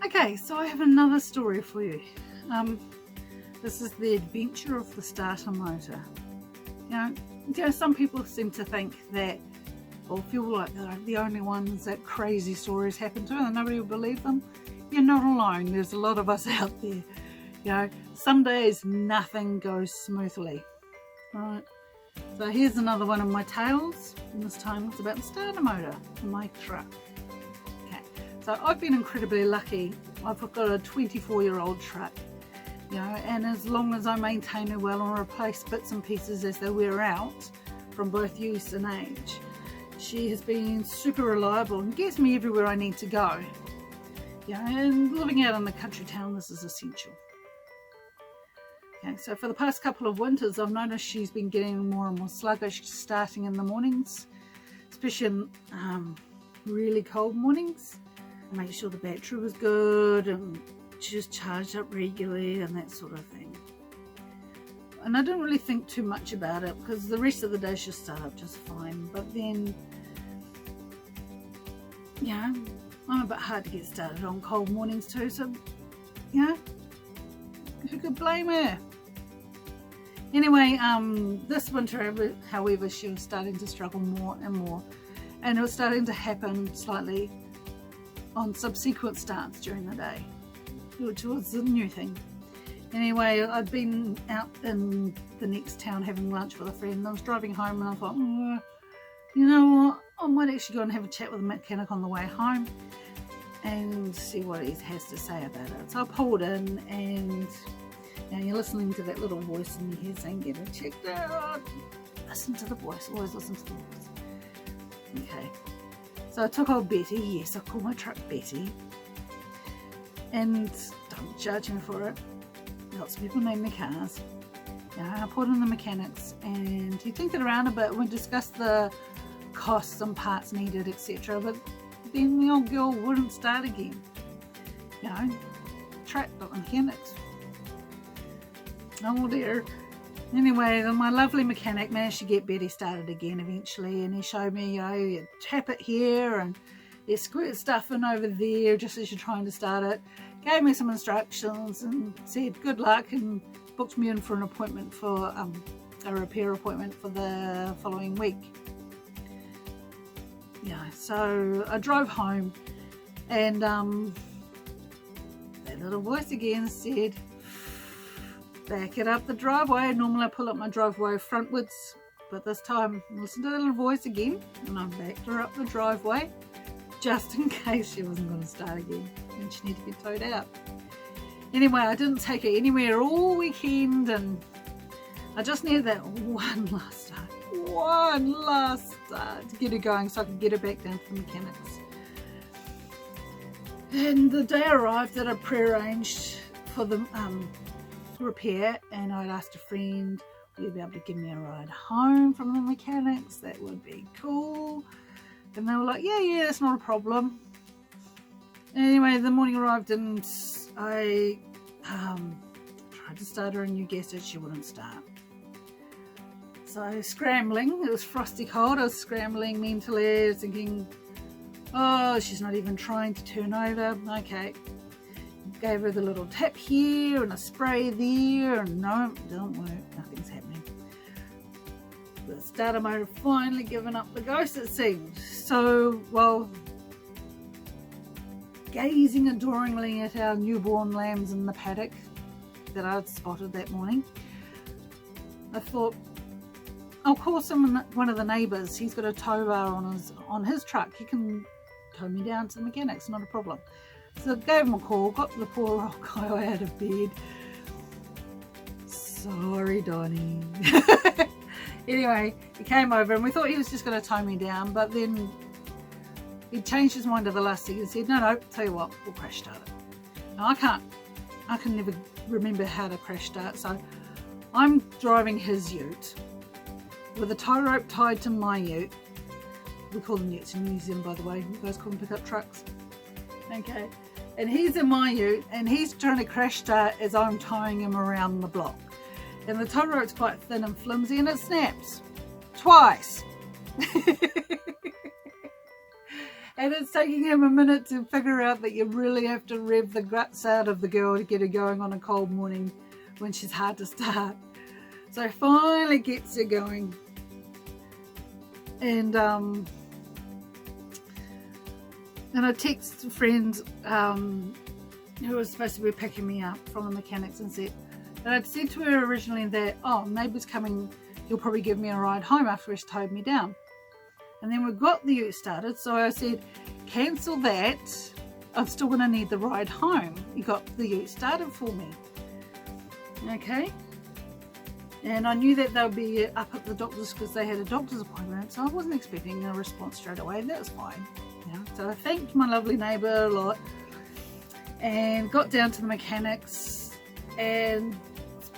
Okay, so I have another story for you. This is the adventure of the starter motor. You know, some people seem to think that, or feel like they're the only ones that crazy stories happen to and nobody will believe them. You're not alone. There's a lot of us out there. You know, some days nothing goes smoothly. Right. So here's another one of my tales, and this time it's about the starter motor for my truck. Okay, so I've been incredibly lucky. I've got a 24-year-old truck, you know, and as long as I maintain her well and replace bits and pieces as they wear out from both use and age, she has been super reliable and gets me everywhere I need to go. You know, and living out in the country town, this is essential. Okay, so for the past couple of winters, I've noticed she's been getting more and more sluggish starting in the mornings, especially in really cold mornings. Make sure the battery was good and she was charged up regularly and that sort of thing. And I didn't really think too much about it because the rest of the day she'll start up just fine. But then, you know, I'm a bit hard to get started on cold mornings too, so, you know, who could blame her? Anyway, this winter, however, she was starting to struggle more and more, and it was starting to happen slightly on subsequent starts during the day, which was a new thing. Anyway, I'd been out in the next town having lunch with a friend, and I was driving home and I thought, you know what, I might actually go and have a chat with the mechanic on the way home and see what he has to say about it. So I pulled in, and now you're listening to that little voice in your head saying, get it checked out. Listen to the voice, always listen to the voice. Okay, so I took old Betty, yes, I call my truck Betty, and don't judge me for it, lots of people name their cars. I put in the mechanics and he tinkered around a bit. We discussed the costs and parts needed, etc. But then the old girl wouldn't start again. You know, track the mechanics. Oh dear. Anyway, my lovely mechanic managed to get Betty started again eventually, and he showed me, you know, you tap it here and you squirt stuff in over there just as you're trying to start it. Gave me some instructions and said good luck, and booked me in for an appointment for a repair appointment for the following week. Yeah, so I drove home, and that little voice again said, back it up the driveway. Normally I pull up my driveway frontwards, but this time listen to the little voice again, and I backed her up the driveway just in case she wasn't going to start again and she needed to be towed out. Anyway, I didn't take her anywhere all weekend, and I just needed that one last start to get her going so I could get her back down to the mechanics. And the day arrived that I prearranged for the repair, and I'd asked a friend, will you be able to give me a ride home from the mechanics? That would be cool. And they were like, yeah, that's not a problem. Anyway, the morning arrived, and I tried to start her a new gas station. She wouldn't start. So scrambling, it was frosty cold, I was scrambling mentally, I was thinking, oh, she's not even trying to turn over. Okay, gave her the little tap here and a spray there, and no, it didn't work, nothing's happening. The starter motor finally given up the ghost, it seemed. So, well, gazing adoringly at our newborn lambs in the paddock that I'd spotted that morning, I thought, I'll call one of the neighbours. He's got a tow bar on his truck. He can tow me down to the mechanics, not a problem. So I gave him a call, got the poor old guy out of bed. Sorry, Donnie. Anyway, he came over and we thought he was just going to tow me down, but then he changed his mind at the last second and said, no, tell you what, we'll crash start it. Now I can never remember how to crash start, so I'm driving his ute with a tow rope tied to my ute. We call them utes in New Zealand, by the way. You guys call them pickup trucks. Okay. And he's in my ute, and he's trying to crash start as I'm towing him around the block. And the tow rope's quite thin and flimsy, and it snaps. Twice. And it's taking him a minute to figure out that you really have to rev the guts out of the girl to get her going on a cold morning when she's hard to start. So finally gets her going. And I text a friend who was supposed to be picking me up from the mechanics and said, and I'd said to her originally that, oh, neighbour's coming, he'll probably give me a ride home after he's towed me down. And then we got the ute started, so I said, cancel that, I'm still going to need the ride home. You got the ute started for me. Okay. And I knew that they would be up at the doctor's because they had a doctor's appointment, so I wasn't expecting a response straight away. That was fine. You know? So I thanked my lovely neighbour a lot and got down to the mechanics and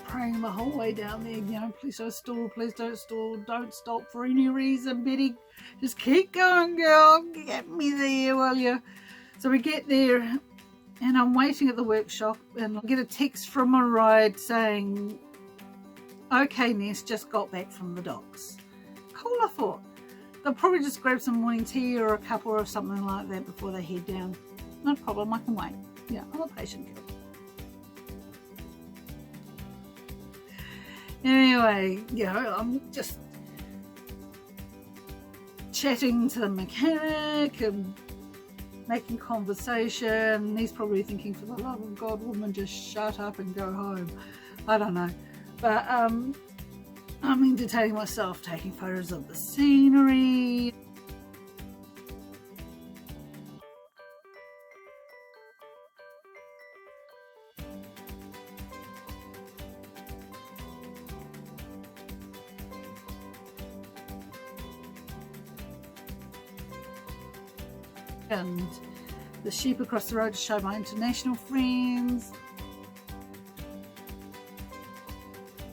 praying the whole way down there, you know, please don't stall, don't stop for any reason, Betty, just keep going, girl, get me there, will you? So we get there and I'm waiting at the workshop and I get a text from my ride saying, okay Ness, just got back from the docks. Cool, I thought. They'll probably just grab some morning tea or a cuppa or something like that before they head down. No problem, I can wait. Yeah, I'm a patient girl. Anyway, you know, I'm just chatting to the mechanic and making conversation. He's probably thinking, for the love of God, woman, just shut up and go home. I don't know. But I'm entertaining myself, taking photos of the scenery. And the sheep across the road to show my international friends.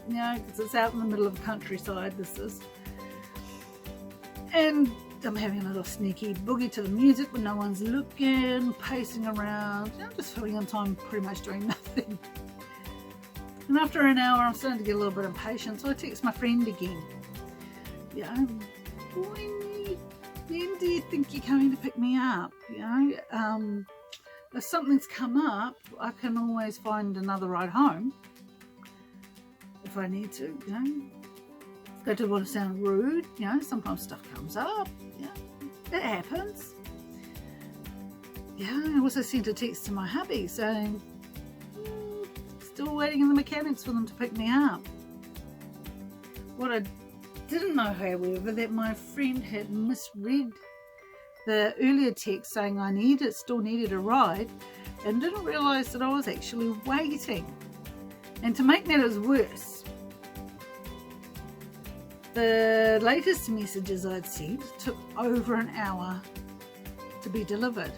You know, because it's out in the middle of the countryside, this is. And I'm having a little sneaky boogie to the music when no one's looking, pacing around, you know, just filling in time pretty much doing nothing. And after an hour, I'm starting to get a little bit impatient, so I text my friend again. You know, when do you think you're coming to pick me up? You know, if something's come up, I can always find another ride home if I need to, you know. I don't want to sound rude, you know, sometimes stuff comes up, yeah, it happens. Yeah, I also sent a text to my hubby saying, still waiting in the mechanics for them to pick me up. What I didn't know, however, that my friend had misread the earlier text saying I still needed a ride, and didn't realise that I was actually waiting. And to make matters worse, the latest messages I'd sent took over an hour to be delivered.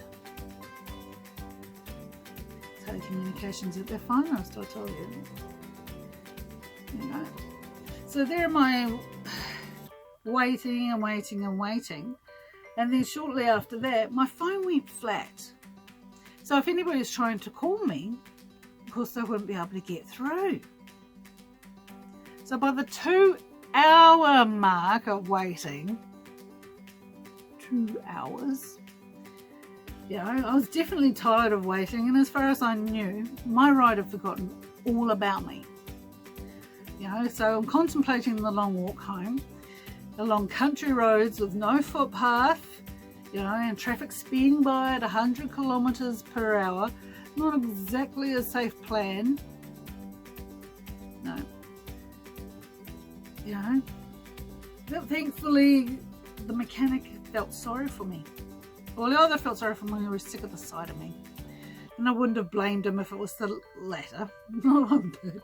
Telecommunications at their finest, I tell you. You know. So there am I, waiting and waiting and waiting, and then shortly after that my phone went flat. So if anybody's trying to call me, of course they wouldn't be able to get through. So by the 2-hour mark of waiting, 2 hours, you know, I was definitely tired of waiting, and as far as I knew, my ride had forgotten all about me. You know, so I'm contemplating the long walk home, along country roads with no footpath, you know, and traffic speeding by at 100 kilometers per hour. Not exactly a safe plan. No. You know, but thankfully the mechanic felt sorry for me. Well, the other felt sorry for me, he was sick of the sight of me. And I wouldn't have blamed him if it was the latter. No one did.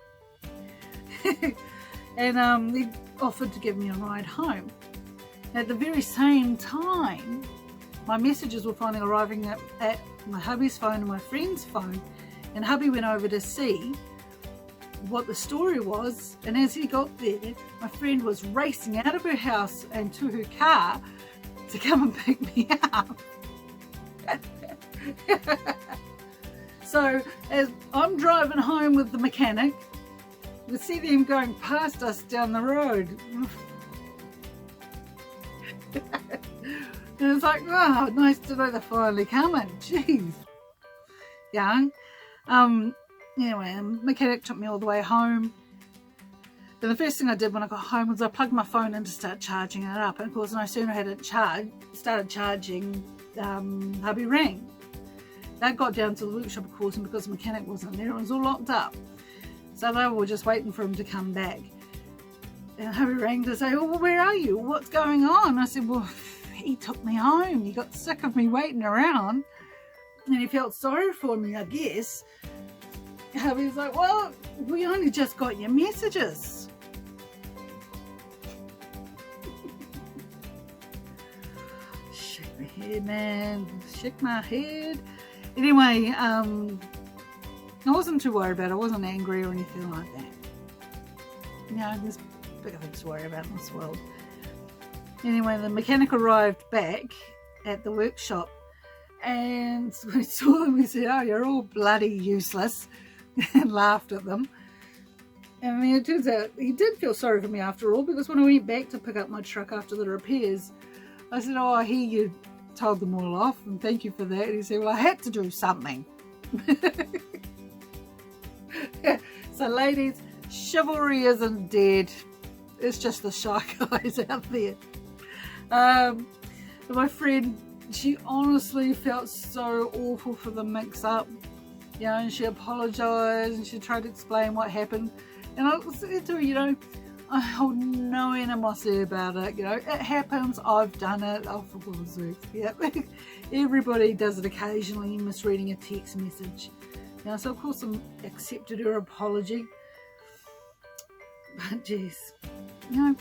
And he offered to give me a ride home. At the very same time, my messages were finally arriving at my hubby's phone and my friend's phone, and hubby went over to see what the story was, and as he got there, my friend was racing out of her house and to her car to come and pick me up. So as I'm driving home with the mechanic, we see them going past us down the road. And it's like, oh, nice to know they're finally coming. Jeez. Yeah. Anyway, the mechanic took me all the way home. And the first thing I did when I got home was I plugged my phone in to start charging it up. And of course, no sooner had it started charging, hubby rang. That got down to the workshop, of course, and because the mechanic wasn't there, it was all locked up. So they were just waiting for him to come back. And hubby rang to say, oh, well, where are you? What's going on? I said, well, he took me home. He got sick of me waiting around. And he felt sorry for me, I guess. Hubby's like, well, we only just got your messages. Shake my head, man. Shake my head. Anyway, I wasn't too worried about it. I wasn't angry or anything like that. You know, there's bigger things to worry about in this world. Anyway, the mechanic arrived back at the workshop and we saw them. We said, oh, you're all bloody useless, and laughed at them. And then it turns out he did feel sorry for me after all, because when I went back to pick up my truck after the repairs, I said, oh, I hear you told them all off and thank you for that. And he said, well, I had to do something. So ladies, chivalry isn't dead. It's just the shy guys out there. My friend, she honestly felt so awful for the mix-up. You know, and she apologised and she tried to explain what happened. And I said to her, you know, I hold no animosity about it. You know, it happens. I've done it. Oh, for goodness sakes. Yeah. Everybody does it occasionally, misreading a text message. You know, so of course I accepted her apology. But geez, you know,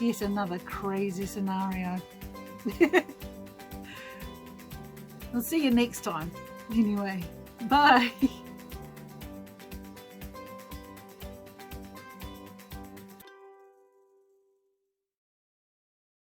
yet another crazy scenario. I'll see you next time. Anyway, bye.